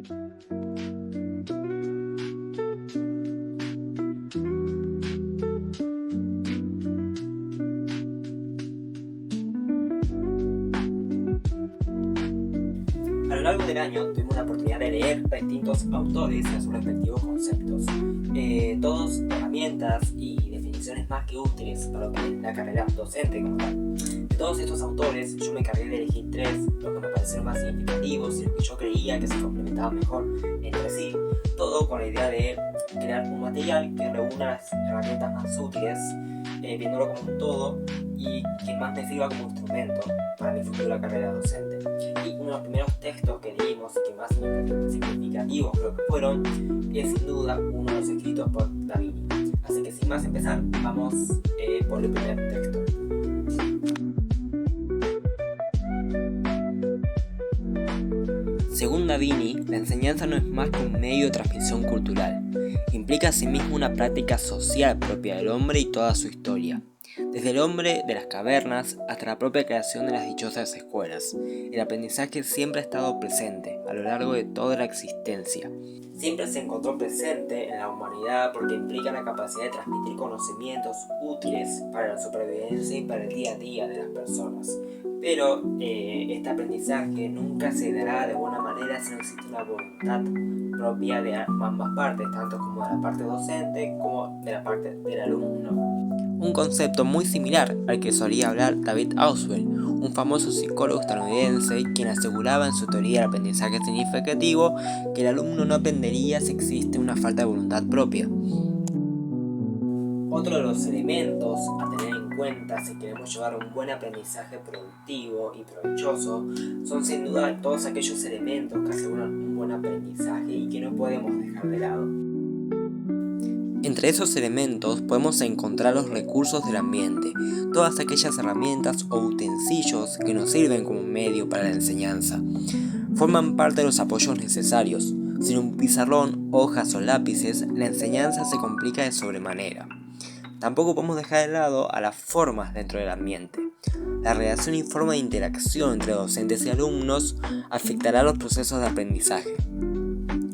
A lo largo del año tuvimos la oportunidad de leer a distintos autores en sus respectivos conceptos, todos herramientas y definiciones más que útiles para lo que es la carrera docente como tal. De todos estos autores yo me encargué de elegir 3, los que me parecieron más significativos y los que yo creía que se complementaban mejor entre sí, todo con la idea de crear un material que reúna las herramientas más útiles, viéndolo como un todo y que más me sirva como instrumento para mi futura carrera docente. Y uno de los primeros textos que leímos y que más significativos creo que fueron es sin duda uno de los escritos por Da Vinci. Así que sin más empezar, vamos por el primer texto. Según Da Vinci, la enseñanza no es más que un medio de transmisión cultural. Implica asimismo una práctica social propia del hombre y toda su historia. Desde el hombre de las cavernas hasta la propia creación de las dichosas escuelas, el aprendizaje siempre ha estado presente a lo largo de toda la existencia. Siempre se encontró presente en la humanidad porque implica la capacidad de transmitir conocimientos útiles para la supervivencia y para el día a día de las personas. Pero este aprendizaje nunca se dará de buena manera si no existe una voluntad propia de ambas partes, tanto como de la parte docente como de la parte del alumno. Un concepto muy similar al que solía hablar David Ausubel, un famoso psicólogo estadounidense, quien aseguraba en su teoría del aprendizaje significativo que el alumno no aprendería si existe una falta de voluntad propia. Otro de los elementos a tener en cuenta si queremos llevar un buen aprendizaje productivo y provechoso son sin duda todos aquellos elementos que aseguran un buen aprendizaje y que no podemos dejar de lado. Entre esos elementos podemos encontrar los recursos del ambiente, todas aquellas herramientas o utensilios que nos sirven como medio para la enseñanza. Forman parte de los apoyos necesarios. Sin un pizarrón, hojas o lápices, la enseñanza se complica de sobremanera. Tampoco podemos dejar de lado a las formas dentro del ambiente. La relación y forma de interacción entre docentes y alumnos afectará los procesos de aprendizaje.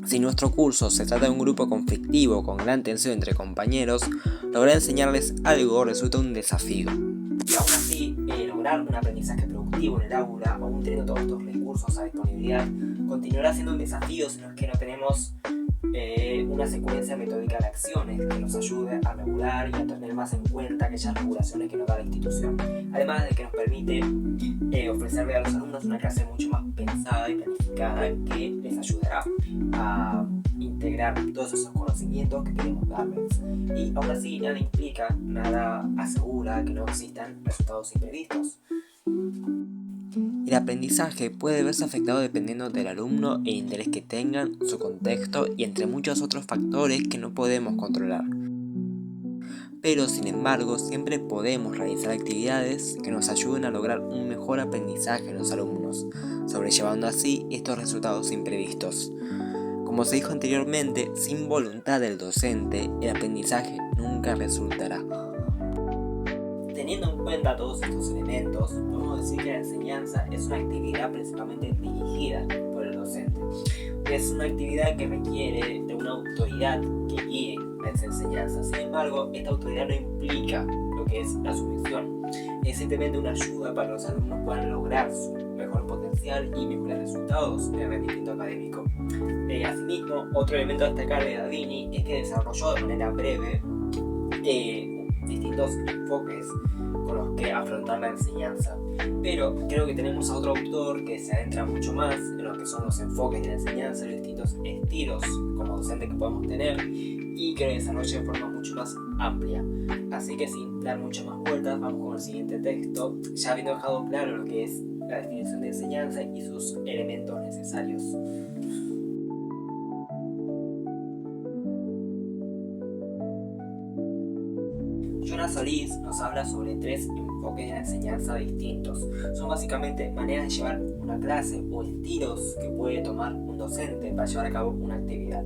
Si nuestro curso se trata de un grupo conflictivo con gran tensión entre compañeros, lograr enseñarles algo resulta un desafío. Y aún así, lograr un aprendizaje productivo en el aula, aún teniendo todos estos recursos a disponibilidad, continuará siendo un desafío si no es que no tenemos una secuencia metódica de acciones que nos ayude a regular y a tener más en cuenta aquellas regulaciones que nos da la institución. Además de que nos permite ofrecerle a los alumnos una clase mucho más pensada y planificada que les ayudará a integrar todos esos conocimientos que queremos darles. Y aún así nada implica, nada asegura que no existan resultados imprevistos. El aprendizaje puede verse afectado dependiendo del alumno, el interés que tengan, su contexto y entre muchos otros factores que no podemos controlar. Pero sin embargo, siempre podemos realizar actividades que nos ayuden a lograr un mejor aprendizaje en los alumnos, sobrellevando así estos resultados imprevistos. Como se dijo anteriormente, sin voluntad del docente, el aprendizaje nunca resultará. Teniendo en cuenta todos estos elementos, podemos decir que la enseñanza es una actividad principalmente dirigida por el docente. Es una actividad que requiere de una autoridad que guíe las enseñanzas. Sin embargo, esta autoridad no implica lo que es la sumisión. Es simplemente una ayuda para que los alumnos puedan lograr su mejor potencial y mejores resultados en el rendimiento académico. Asimismo, otro elemento a destacar de Da Vinci es que desarrolló de manera breve distintos enfoques con los que afrontar la enseñanza, pero creo que tenemos a otro autor que se adentra mucho más en lo que son los enfoques de la enseñanza, los distintos estilos como docente que podemos tener y que lo desarrolla de forma mucho más amplia. Así que sin dar muchas más vueltas, vamos con el siguiente texto, ya habiendo dejado claro lo que es la definición de enseñanza y sus elementos necesarios. Jonas Solís nos habla sobre 3 enfoques de la enseñanza distintos. Son básicamente maneras de llevar una clase o estilos que puede tomar un docente para llevar a cabo una actividad.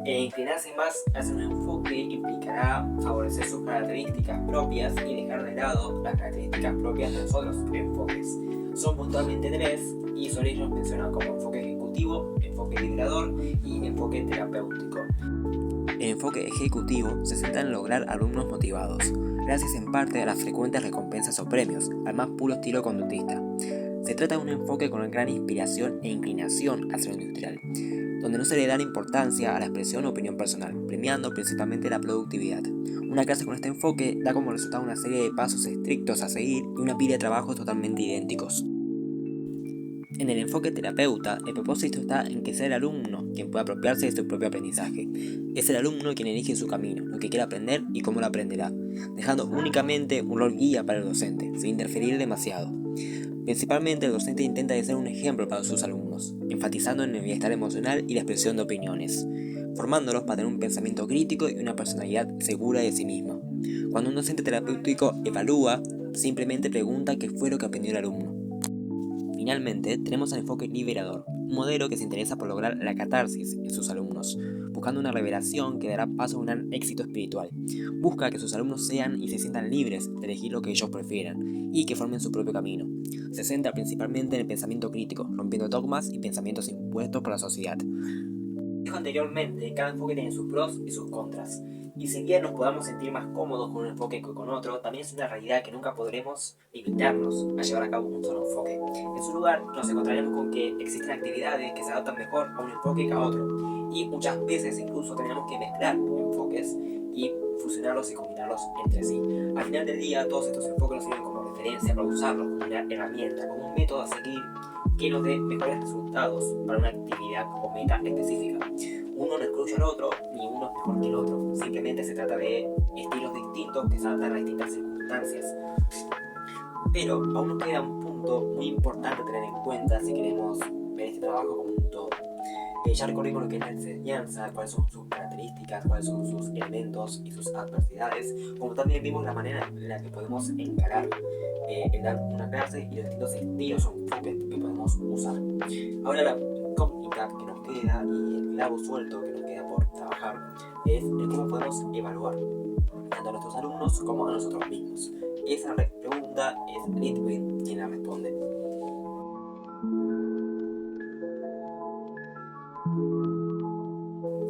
Inclinarse más hacia un enfoque implicará favorecer sus características propias y dejar de lado las características propias de los otros enfoques. Son puntualmente 3 y Solís los menciona como enfoque ejecutivo, enfoque liberador y enfoque terapéutico. El enfoque ejecutivo se centra en lograr alumnos motivados, gracias en parte a las frecuentes recompensas o premios, al más puro estilo conductista. Se trata de un enfoque con gran inspiración e inclinación hacia lo industrial, donde no se le da la importancia a la expresión o opinión personal, premiando principalmente la productividad. Una clase con este enfoque da como resultado una serie de pasos estrictos a seguir y una pila de trabajos totalmente idénticos. En el enfoque terapeuta, el propósito está en que sea el alumno quien pueda apropiarse de su propio aprendizaje. Es el alumno quien elige su camino, lo que quiere aprender y cómo lo aprenderá, dejando únicamente un rol guía para el docente, sin interferir demasiado. Principalmente el docente intenta ser un ejemplo para sus alumnos, enfatizando en el bienestar emocional y la expresión de opiniones, formándolos para tener un pensamiento crítico y una personalidad segura de sí misma. Cuando un docente terapéutico evalúa, simplemente pregunta qué fue lo que aprendió el alumno. Finalmente, tenemos el enfoque liberador, un modelo que se interesa por lograr la catarsis en sus alumnos, buscando una revelación que dará paso a un gran éxito espiritual. Busca que sus alumnos sean y se sientan libres de elegir lo que ellos prefieran y que formen su propio camino. Se centra principalmente en el pensamiento crítico, rompiendo dogmas y pensamientos impuestos por la sociedad. Dijo anteriormente, cada enfoque tiene sus pros y sus contras, y si bien nos podamos sentir más cómodos con un enfoque que con otro, también es una realidad que nunca podremos limitarnos a llevar a cabo un solo enfoque. En su lugar, nos encontraremos con que existen actividades que se adaptan mejor a un enfoque que a otro, y muchas veces incluso tenemos que mezclar enfoques y fusionarlos y combinarlos entre sí. Al final del día, todos estos enfoques nos sirven como referencia para usarlos como una herramienta, como un método a seguir que nos dé mejores resultados para una actividad o meta específica. Uno no excluye al otro, ni uno es mejor que el otro. Simplemente se trata de estilos distintos que se adaptan a distintas circunstancias. Pero aún nos queda un punto muy importante a tener en cuenta si queremos ver este trabajo como un todo. Ya recorrimos lo que es la enseñanza, cuáles son sus características, cuáles son sus elementos y sus adversidades, como también vimos la manera en la que podemos encarar el dar una clase y los distintos estilos o enfoques que podemos usar. Ahora la incógnita que nos queda y el clavo suelto que nos queda por trabajar es el cómo podemos evaluar tanto a nuestros alumnos como a nosotros mismos. Esa pregunta es Litwin quien la responde.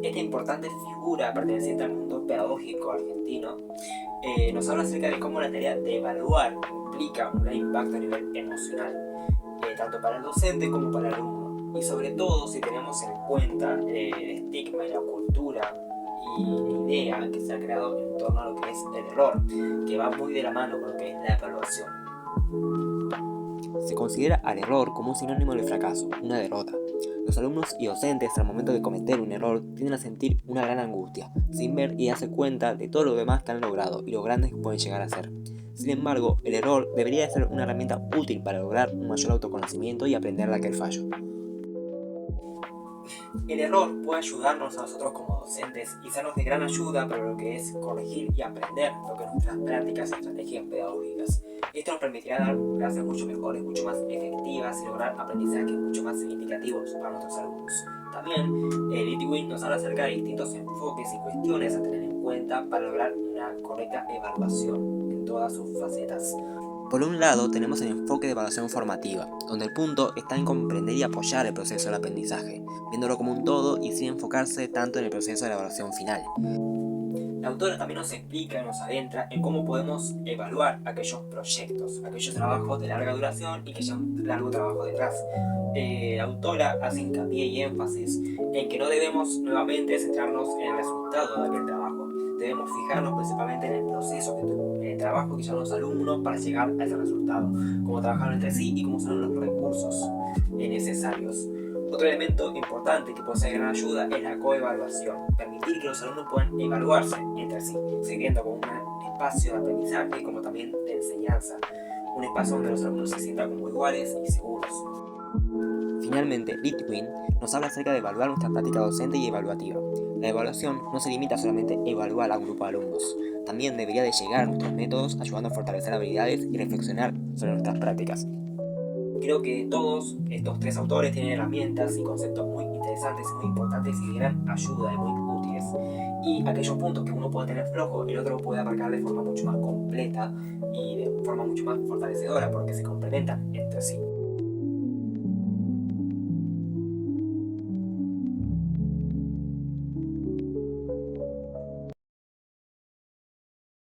Esta importante figura perteneciente al mundo pedagógico argentino nos habla acerca de cómo la tarea de evaluar implica un gran impacto a nivel emocional, tanto para el docente como para el alumno, y sobre todo si tenemos en cuenta el estigma y la cultura y la idea que se ha creado en torno a lo que es el error, que va muy de la mano con lo que es la evaluación. Se considera al error como un sinónimo de fracaso, una derrota. Los alumnos y docentes al momento de cometer un error tienden a sentir una gran angustia, sin ver y darse cuenta de todo lo demás que han logrado y lo grandes que pueden llegar a ser. Sin embargo, el error debería de ser una herramienta útil para lograr un mayor autoconocimiento y aprender de aquel fallo. El error puede ayudarnos a nosotros como docentes y sernos de gran ayuda para lo que es corregir y aprender lo que nuestras prácticas y estrategias pedagógicas. Esto nos permitirá dar clases mucho mejores, mucho más efectivas y lograr aprendizajes mucho más significativos para nuestros alumnos. También Litwin nos habla acerca de distintos enfoques y cuestiones a tener en cuenta para lograr una correcta evaluación en todas sus facetas. Por un lado, tenemos el enfoque de evaluación formativa, donde el punto está en comprender y apoyar el proceso del aprendizaje, viéndolo como un todo y sin enfocarse tanto en el proceso de la evaluación final. La autora también nos explica y nos adentra en cómo podemos evaluar aquellos proyectos, aquellos trabajos de larga duración y que llevan un largo trabajo detrás. La autora hace hincapié y énfasis en que no debemos nuevamente centrarnos en el resultado de aquel trabajo. Debemos fijarnos principalmente en el proceso, en el trabajo que llevan los alumnos para llegar a ese resultado, cómo trabajaron entre sí y cómo usaron los recursos necesarios. Otro elemento importante que puede ser de gran ayuda es la coevaluación, permitir que los alumnos puedan evaluarse entre sí, sirviendo como un espacio de aprendizaje como también de enseñanza, un espacio donde los alumnos se sientan como iguales y seguros. Finalmente, Litwin nos habla acerca de evaluar nuestra práctica docente y evaluativa. La evaluación no se limita solamente a evaluar a un grupo de alumnos, también debería de llegar a nuestros métodos ayudando a fortalecer habilidades y reflexionar sobre nuestras prácticas. Creo que todos estos tres autores tienen herramientas y conceptos muy interesantes y muy importantes y de gran ayuda y muy útiles. Y aquellos puntos que uno puede tener flojo, el otro puede abarcar de forma mucho más completa y de forma mucho más fortalecedora porque se complementan entre sí.